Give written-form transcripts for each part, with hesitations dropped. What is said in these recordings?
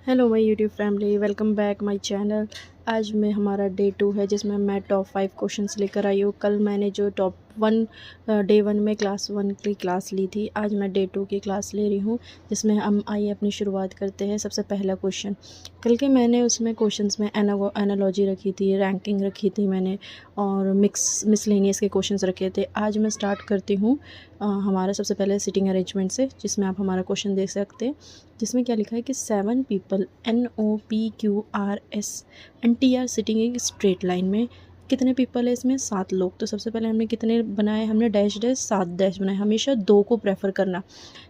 Hello my YouTube family, welcome back my channel. आज में हमारा डे 2 है जिसमें मैं टॉप 5 क्वेश्चंस लेकर आई हूँ। कल मैंने जो टॉप 1 डे 1 में क्लास 1 की क्लास ली थी, आज मैं डे 2 की क्लास ले रही हूँ जिसमें हम आइए अपनी शुरुआत करते हैं। सबसे पहला क्वेश्चन, कल के मैंने उसमें क्वेश्चंस में एनालॉजी रखी थी, रैंकिंग रखी थी मैंने, और मिसलेनियस के क्वेश्चंस रखे थे। आज मैं स्टार्ट करती हूँ हमारा सबसे पहले सिटिंग अरेंजमेंट से, जिसमें आप हमारा क्वेश्चन देख सकते हैं, जिसमें क्या लिखा है कि 7 people NOPQRS and TR sitting एक स्ट्रेट लाइन में। कितने पीपल है इसमें? 7 लोग। तो सबसे पहले हमने कितने बनाए? हमने डैश डैश 7 डैश बनाए। हमेशा 2 को प्रेफर करना,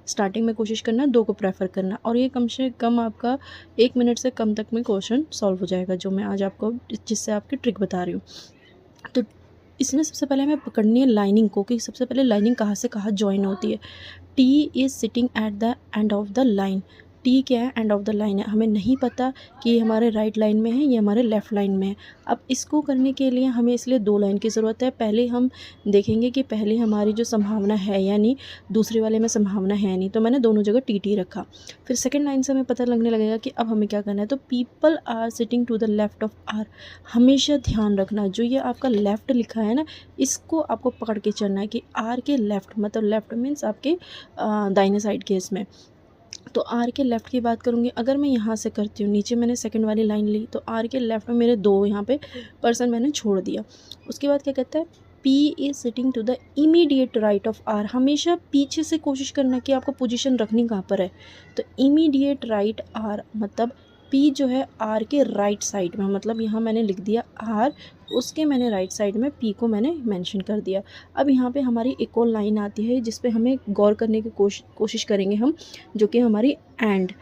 स्टार्टिंग में कोशिश करना 2 को प्रेफर करना, और ये कम से कम आपका 1 मिनट से कम तक में क्वेश्चन सॉल्व हो जाएगा, जो मैं आज आपको जिससे आपकी ट्रिक बता रही हूँ। तो इसमें सबसे पहले हमें पकड़नी है लाइनिंग को, कि सबसे पहले लाइनिंग कहाँ से कहाँ ज्वाइन होती है। T is sitting at the end of the line. T क्या है? एंड ऑफ द लाइन है। हमें नहीं पता कि ये हमारे राइट लाइन में है या हमारे लेफ़्ट लाइन में है। अब इसको करने के लिए हमें इसलिए 2 लाइन की ज़रूरत है। पहले हम देखेंगे कि पहले हमारी जो संभावना है या नहीं, दूसरे वाले में संभावना है नहीं, तो मैंने दोनों जगह टी रखा। फिर सेकेंड लाइन से हमें पता लगने लगेगा कि अब हमें क्या करना है। तो people are sitting to the left of R, हमेशा ध्यान रखना जो ये आपका लेफ़्ट लिखा है ना, इसको आपको पकड़ के चलना है कि आर के लेफ़्ट, मतलब लेफ़्ट मीन्स आपके दाहिने साइड के इसमें। तो आर के लेफ़्ट की बात करूँगी, अगर मैं यहाँ से करती हूँ, नीचे मैंने सेकंड वाली लाइन ली, तो आर के लेफ़्ट में मेरे 2 यहाँ पे पर्सन मैंने छोड़ दिया। उसके बाद क्या कहता है, P is sitting to the immediate right of R. हमेशा पीछे से कोशिश करना कि आपको पोजीशन रखनी कहाँ पर है। तो इमीडिएट राइट आर मतलब पी जो है आर के राइट साइड में, मतलब यहाँ मैंने लिख दिया आर, उसके मैंने राइट साइड में पी को मैंने मेंशन कर दिया। अब यहाँ पे हमारी एक और लाइन आती है जिस पे हमें गौर करने की कोशिश करेंगे हम, जो कि हमारी एंड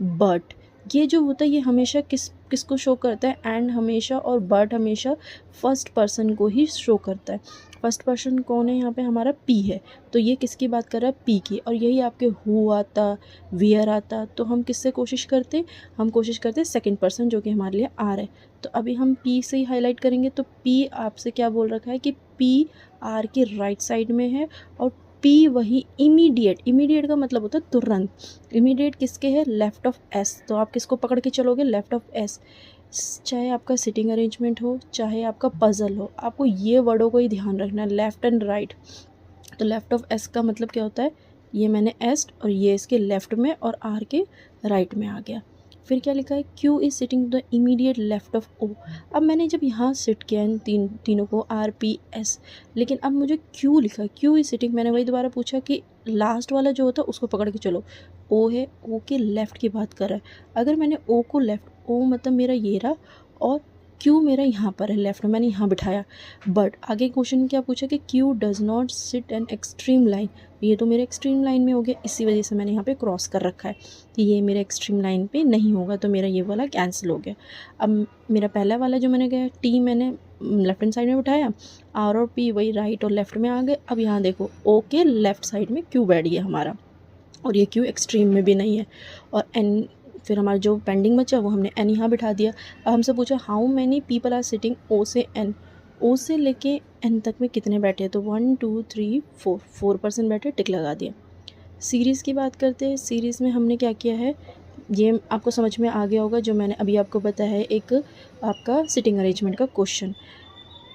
बट। ये जो होता है ये हमेशा किसको शो करता है? एंड हमेशा, और बट हमेशा फर्स्ट पर्सन को ही शो करता है। फर्स्ट पर्सन कौन है? यहाँ पे हमारा पी है, तो ये किसकी बात कर रहा है? पी की। और यही आपके हु आता, वियर आता, तो हम किससे कोशिश करते? हम कोशिश करते सेकंड पर्सन, जो कि हमारे लिए आर है। तो अभी हम पी से ही हाईलाइट करेंगे। तो पी आपसे क्या बोल रखा है कि पी आर के राइट साइड में है, और पी वही इमीडिएट का मतलब होता है तुरंत। इमीडिएट किसके है? Left of S. तो आप किसको पकड़ के चलोगे? Left of S. चाहे आपका सिटिंग अरेंजमेंट हो, चाहे आपका पज़ल हो, आपको ये वर्डों को ही ध्यान रखना है, लेफ़्ट एंड राइट। तो लेफ़्ट ऑफ एस का मतलब क्या होता है? ये मैंने एस्ट और ये इसके लेफ़्ट में और आर के राइट में आ गया। फिर क्या लिखा है? Q is sitting the immediate left of O. अब मैंने जब यहाँ सिट किया इन तीनों को, आर पी एस, लेकिन अब मुझे क्यू लिखा, क्यू इज़ सिटिंग। मैंने वही दोबारा पूछा कि लास्ट वाला जो होता है उसको पकड़ के चलो। ओ है, ओ के लेफ़्ट की बात कर रहा है। अगर मैंने ओ को लेफ़्ट, ओ मतलब मेरा ये रहा, और क्यू मेरा यहाँ पर है लेफ़्ट में, मैंने यहाँ बिठाया। बट आगे क्वेश्चन क्या पूछा कि Q does not sit an extreme line. ये तो मेरे एक्सट्रीम लाइन में हो गया, इसी वजह से मैंने यहाँ पे क्रॉस कर रखा है कि ये मेरे एक्सट्रीम लाइन पे नहीं होगा, तो मेरा ये वाला कैंसिल हो गया। अब मेरा पहला वाला जो मैंने गया, टी मैंने लेफ्ट हैंड साइड में बिठाया, आर और पी वही राइट और लेफ़्ट में आ गए। अब यहाँ देखो, ओ के लेफ़्ट साइड में क्यू बैठ गया हमारा, और ये क्यू एक्सट्रीम में भी नहीं है। और एन, फिर हमारा जो पेंडिंग बचा वो हमने एन यहाँ बिठा दिया। अब हमसे पूछा how many people are sitting O से एन। ओ से लेके एन तक में कितने बैठे? तो 1 2 3 4 पर्सन बैठे, टिक लगा दिया। सीरीज़ की बात करते हैं। सीरीज़ में हमने क्या किया है, ये आपको समझ में आ गया होगा, जो मैंने अभी आपको बताया है, एक आपका सिटिंग अरेंजमेंट का क्वेश्चन।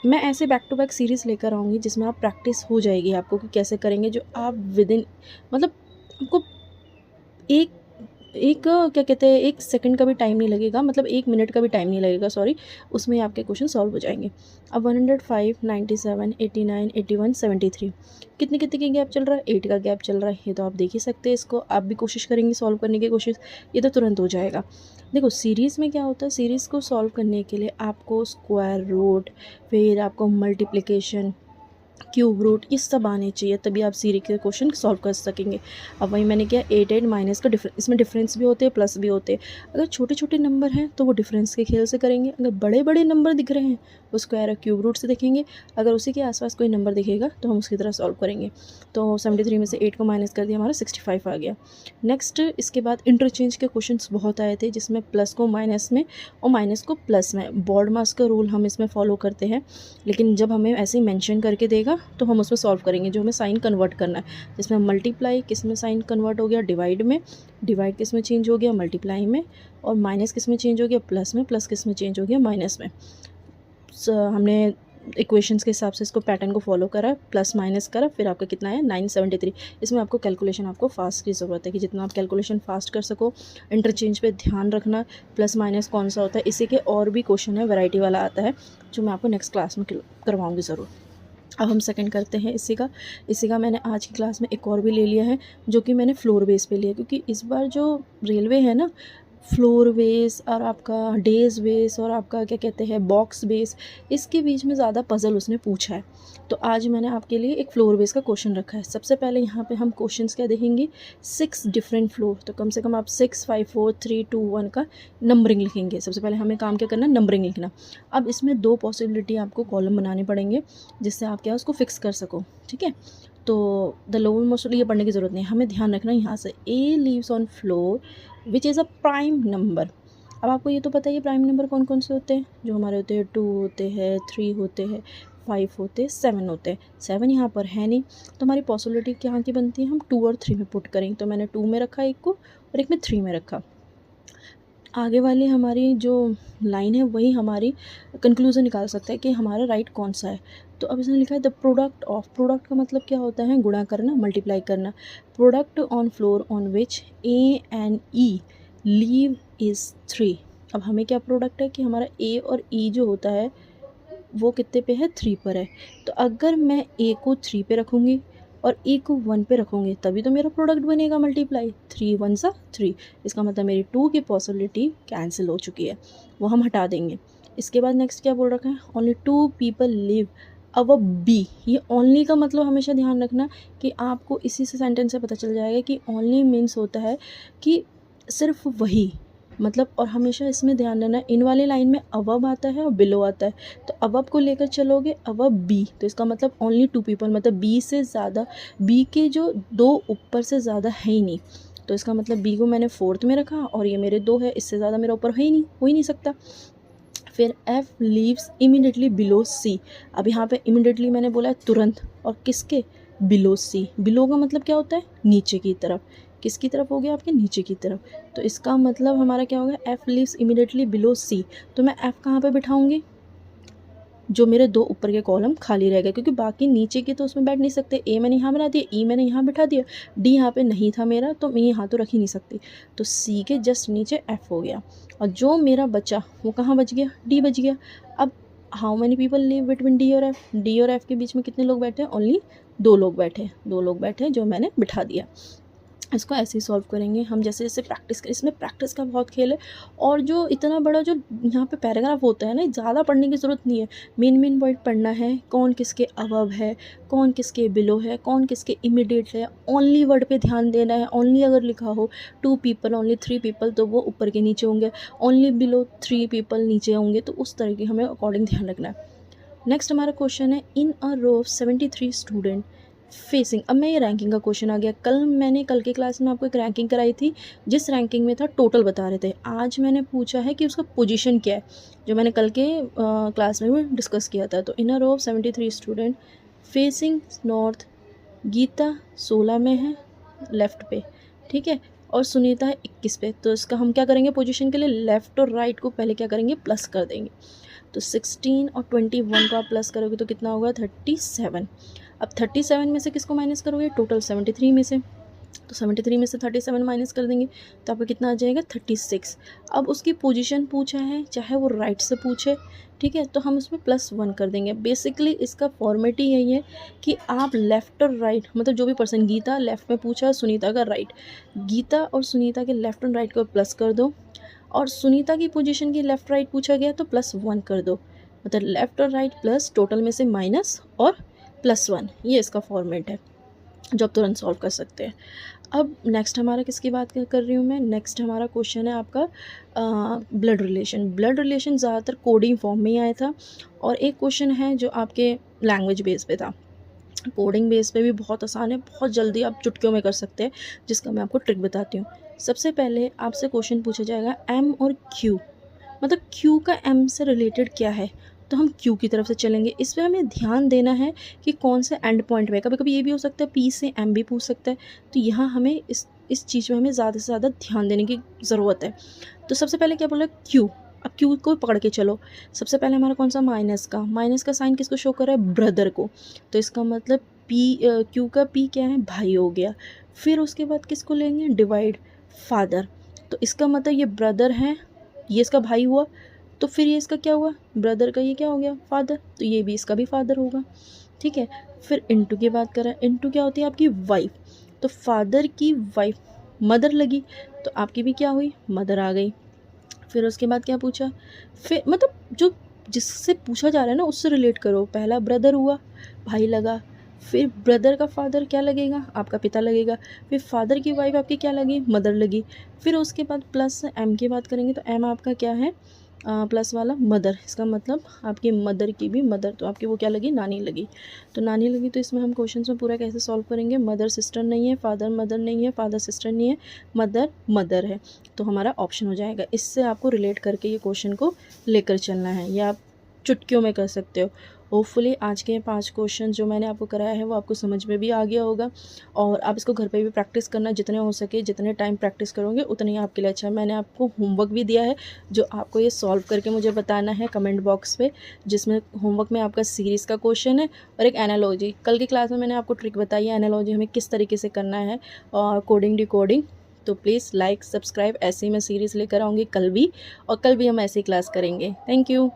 मैं ऐसे बैक टू बैक सीरीज़ लेकर आऊँगी जिसमें आप प्रैक्टिस हो जाएगी आपको कि कैसे करेंगे, जो आप विदिन, मतलब आपको एक एक क्या कहते हैं, 1 सेकंड का भी टाइम नहीं लगेगा, मतलब 1 मिनट का भी टाइम नहीं लगेगा, सॉरी, उसमें आपके क्वेश्चन सॉल्व हो जाएंगे। अब 105, 97, 89, 81, 73 कितने कितने के गैप चल रहा है? 8 का गैप चल रहा है। ये तो आप देख ही सकते हैं, इसको आप भी कोशिश करेंगे सॉल्व करने की कोशिश, ये तो तुरंत हो जाएगा। देखो सीरीज़ में क्या होता है, सीरीज़ को सॉल्व करने के लिए आपको स्क्वायर रूट, फिर आपको मल्टीप्लिकेशन, क्यूब रूट, ये सब आने चाहिए, तभी आप सीरीज के क्वेश्चन सॉल्व कर सकेंगे। अब वही मैंने किया, 8 माइनस का डिफरेंस, इसमें डिफरेंस भी होते हैं प्लस भी होते हैं। अगर छोटे छोटे नंबर हैं तो वो डिफरेंस के खेल से करेंगे, अगर बड़े बड़े नंबर दिख रहे हैं वो स्क्वायर और क्यूब रूट से देखेंगे, अगर उसी के आसपास कोई नंबर दिखेगा तो हम उसकी तरह सॉल्व करेंगे। तो 73 में से 8 को माइनस कर दिया, हमारा 65 आ गया। नेक्स्ट इसके बाद इंटरचेंज के क्वेश्चन बहुत आए थे, जिसमें प्लस को माइनस में और माइनस को प्लस में, बोर्ड मास का रूल हम इसमें फॉलो करते हैं, लेकिन जब हमें ऐसे ही मैंशन करके देगा आएगा तो हम उसमें सॉल्व करेंगे, जो हमें साइन कन्वर्ट करना है, जिसमें हम मल्टीप्लाई किस में साइन कन्वर्ट हो गया, डिवाइड में, डिवाइड किस में चेंज हो गया, मल्टीप्लाई में, और माइनस किस में चेंज हो गया, प्लस में, प्लस किस में चेंज हो गया, माइनस में। हमने इक्वेशंस के हिसाब से इसको पैटर्न को फॉलो करा, प्लस माइनस करा, फिर आपका कितना है 973। इसमें आपको कैलकुलेशन आपको फास्ट की ज़रूरत है कि जितना आप कैलकुलेशन फास्ट कर सको। इंटरचेंज पे ध्यान रखना, प्लस माइनस कौन सा होता है, इसी के और भी क्वेश्चन है वैरायटी वाला आता है जो मैं आपको नेक्स्ट क्लास में करवाऊँगी ज़रूर। अब हम सेकंड करते हैं इसी का मैंने आज की क्लास में एक और भी ले लिया है, जो कि मैंने फ्लोर बेस पे लिया, क्योंकि इस बार जो रेलवे है ना, फ्लोर बेस और आपका डेज बेस और आपका क्या कहते हैं बॉक्स बेस, इसके बीच में ज़्यादा पज़ल उसने पूछा है। तो आज मैंने आपके लिए एक फ्लोर बेस का क्वेश्चन रखा है। सबसे पहले यहाँ पे हम क्वेश्चंस क्या देखेंगे, 6 डिफरेंट फ्लोर, तो कम से कम आप 6 5 4 3 2 1 का नंबरिंग लिखेंगे। सबसे पहले हमें काम क्या करना है, नंबरिंग लिखना। अब इसमें 2 पॉसिबिलिटी आपको कॉलम बनाने पड़ेंगे, जिससे आप क्या उसको फिक्स कर सको, ठीक है। तो द लोअर मोस्ट ये पढ़ने की ज़रूरत नहीं है, हमें ध्यान रखना है यहाँ से, A leaves on floor which is a prime number. अब आपको ये तो पता ही है प्राइम नंबर कौन कौन से होते हैं, जो हमारे होते हैं 2 होते हैं, 3 होते हैं, 5 होते हैं, 7 होते हैं। 7 यहाँ पर है नहीं, तो हमारी पॉसिबिलिटी क्या की बनती है, हम 2 और 3 में पुट करेंगे। तो मैंने 2 में रखा एक को और एक में 3 में रखा। आगे वाली हमारी जो लाइन है वही हमारी कंक्लूज़न निकाल सकता है कि हमारा राइट कौन सा है। तो अब इसने लिखा है द प्रोडक्ट ऑफ, प्रोडक्ट का मतलब क्या होता है, गुणा करना, मल्टीप्लाई करना। Product on floor on which A and E leave is 3। अब हमें क्या प्रोडक्ट है कि हमारा ए और ई जो होता है वो कितने पे है, 3 पर है। तो अगर मैं ए को 3 पे रखूँगी और ए को 1 पे रखूँगी तभी तो मेरा प्रोडक्ट बनेगा मल्टीप्लाई, 3 1 सा 3। इसका मतलब मेरी 2 की पॉसिबिलिटी कैंसिल हो चुकी है, वो हम हटा देंगे। इसके बाद नेक्स्ट क्या बोल रखा है, only 2 people live our B. ये ओनली का मतलब हमेशा ध्यान रखना कि आपको इसी से सेंटेंस से पता चल जाएगा कि ओनली मीन्स होता है कि सिर्फ वही, मतलब। और हमेशा इसमें ध्यान देना, इन वाली लाइन में अबव आता है और बिलो आता है, तो अबव को लेकर चलोगे अबव बी, तो इसका मतलब ओनली 2 पीपल, मतलब बी से ज़्यादा, बी के जो 2 ऊपर से ज़्यादा है ही नहीं। तो इसका मतलब बी को मैंने 4th में रखा और ये मेरे 2 है, इससे ज़्यादा मेरा ऊपर है ही नहीं, हो ही नहीं सकता। फिर एफ लीव्स इमीडिएटली बिलो सी। अब यहाँ पे इमीडिएटली मैंने बोला है तुरंत, और किसके, बिलो सी। बिलो का मतलब क्या होता है, नीचे की तरफ। किसकी तरफ हो गया, आपके नीचे की तरफ। तो इसका मतलब हमारा क्या होगा, एफ लीव्स इमीडिएटली बिलो सी। तो मैं एफ कहाँ पे बिठाऊंगी, जो मेरे 2 ऊपर के कॉलम खाली रह गए, क्योंकि बाकी नीचे के तो उसमें बैठ नहीं सकते। ए मैंने यहाँ बना दिया, ई मैंने यहाँ बिठा दिया, डी यहाँ पे नहीं था मेरा, तो मैं यहाँ तो रख ही नहीं सकती। तो सी के जस्ट नीचे एफ हो गया, और जो मेरा बचा वो कहाँ बच गया, डी बच गया। अब how many people live between D और एफ, डी और एफ के बीच में कितने लोग बैठे हैं, ओनली 2 लोग बैठे, 2 लोग बैठे जो मैंने बिठा दिया। इसको ऐसे ही सॉल्व करेंगे हम, जैसे जैसे प्रैक्टिस कर, इसमें प्रैक्टिस का बहुत खेल है। और जो इतना बड़ा जो यहाँ पे पैराग्राफ होता है ना, ज़्यादा पढ़ने की ज़रूरत नहीं है, मेन पॉइंट पढ़ना है, कौन किसके अबव है, कौन किसके बिलो है, कौन किसके इमीडिएट है। ओनली वर्ड पे ध्यान देना है, ओनली अगर लिखा हो 2 पीपल ओनली 3 पीपल तो वो ऊपर के नीचे होंगे, ओनली बिलो 3 पीपल नीचे होंगे, तो उस तरह की हमें अकॉर्डिंग ध्यान रखना है। नेक्स्ट हमारा क्वेश्चन है, इन a row of 73 student facing. अब मैं ये रैंकिंग का क्वेश्चन आ गया। मैंने कल की क्लास में आपको एक रैंकिंग कराई थी, जिस रैंकिंग में था टोटल बता रहे थे। आज मैंने पूछा है कि उसका पोजीशन क्या है, जो मैंने कल के क्लास में भी डिस्कस किया था। तो in a row of 73 student facing north, Gita 16 में है लेफ़्ट पे, ठीक है, और सुनीता है 21 पे। तो इसका हम क्या करेंगे, पोजीशन के लिए लेफ़्ट और राइट को पहले क्या करेंगे, प्लस कर देंगे। तो 16 और 21 को आप प्लस करोगे तो कितना होगा, 37। अब 37 में से किसको माइनस करोगे, टोटल 73 में से। तो 73 में से 37 माइनस कर देंगे तो आपको कितना आ जाएगा, 36। अब उसकी पोजीशन पूछा है, चाहे वो राइट से पूछे, ठीक है, तो हम उसमें +1 कर देंगे। बेसिकली इसका फॉर्मेट ही यही है कि आप लेफ़्ट और राइट, मतलब जो भी पर्सन, गीता लेफ़्ट में पूछा, सुनीता का राइट, गीता और सुनीता के लेफ़्ट और राइट को प्लस कर दो, और सुनीता की पोजीशन की लेफ़्ट राइट पूछा गया तो +1 कर दो। मतलब लेफ़्ट और राइट प्लस, टोटल में से माइनस और +1, ये इसका फॉर्मेट है जो आप तुरंत सॉल्व कर सकते हैं। अब नेक्स्ट हमारा किसकी बात कर रही हूँ मैं, नेक्स्ट हमारा क्वेश्चन है आपका ब्लड रिलेशन। ब्लड रिलेशन ज़्यादातर कोडिंग फॉर्म में ही आया था, और एक क्वेश्चन है जो आपके लैंग्वेज बेस पे था। कोडिंग बेस पे भी बहुत आसान है, बहुत जल्दी आप चुटकियों में कर सकते हैं, जिसका मैं आपको ट्रिक बताती हूँ। सबसे पहले आपसे क्वेश्चन पूछा जाएगा एम और क्यू, मतलब क्यू का एम से रिलेटेड क्या है, तो हम क्यू की तरफ से चलेंगे। इस पर हमें ध्यान देना है कि कौन से एंड पॉइंट में, कभी कभी ये भी हो सकता है पी से एम भी पूछ सकता है, तो यहाँ हमें इस चीज़ में हमें ज़्यादा से ज़्यादा ध्यान देने की ज़रूरत है। तो सबसे पहले क्या बोला, क्यू। अब क्यू को पकड़ के चलो। सबसे पहले हमारा कौन सा, माइनस का साइन किसको शो कर रहा है, ब्रदर को। तो इसका मतलब क्यू का पी क्या है, भाई हो गया। फिर उसके बाद किसको लेंगे, डिवाइड, फादर। तो इसका मतलब ये ब्रदर है, ये इसका भाई हुआ, तो फिर ये इसका क्या हुआ, ब्रदर का ये क्या हो गया, फादर, तो ये भी इसका भी फादर होगा। ठीक है। फिर इंटू की बात करें, इंटू क्या होती है आपकी वाइफ, तो फादर की वाइफ मदर लगी, तो आपकी भी क्या हुई, मदर आ गई। फिर उसके बाद क्या पूछा, फिर मतलब जो जिससे पूछा जा रहा है ना उससे रिलेट करो। पहला ब्रदर हुआ, भाई लगा, फिर ब्रदर का फादर क्या लगेगा, आपका पिता लगेगा, फिर फादर की वाइफ आपकी क्या लगी, मदर लगी। फिर उसके बाद प्लस एम की बात करेंगे, तो एम आपका क्या है, प्लस वाला मदर, इसका मतलब आपकी मदर की भी मदर, तो आपकी वो क्या लगी, नानी लगी। तो नानी लगी, तो इसमें हम क्वेश्चन में पूरा कैसे सॉल्व करेंगे, मदर सिस्टर नहीं है, फादर मदर नहीं है, फादर सिस्टर नहीं है, मदर मदर है, तो हमारा ऑप्शन हो जाएगा। इससे आपको रिलेट करके ये क्वेश्चन को लेकर चलना है, या आप चुटकियों में कर सकते हो। होपफुली आज के 5 क्वेश्चन जो मैंने आपको कराया है वो आपको समझ में भी आ गया होगा, और आप इसको घर पे भी प्रैक्टिस करना, जितने हो सके, जितने टाइम प्रैक्टिस करोगे उतने ही आपके लिए अच्छा है। मैंने आपको होमवर्क भी दिया है जो आपको ये सॉल्व करके मुझे बताना है कमेंट बॉक्स पे, जिसमें होमवर्क में आपका सीरीज़ का क्वेश्चन है और एक एनालॉजी। कल की क्लास में मैंने आपको ट्रिक बताई है एनालॉजी हमें किस तरीके से करना है, और कोडिंग डिकोडिंग। तो प्लीज़ लाइक सब्सक्राइब, ऐसे ही मैं सीरीज़ लेकर आऊँगी कल भी, और कल भी हम ऐसी क्लास करेंगे। Thank you.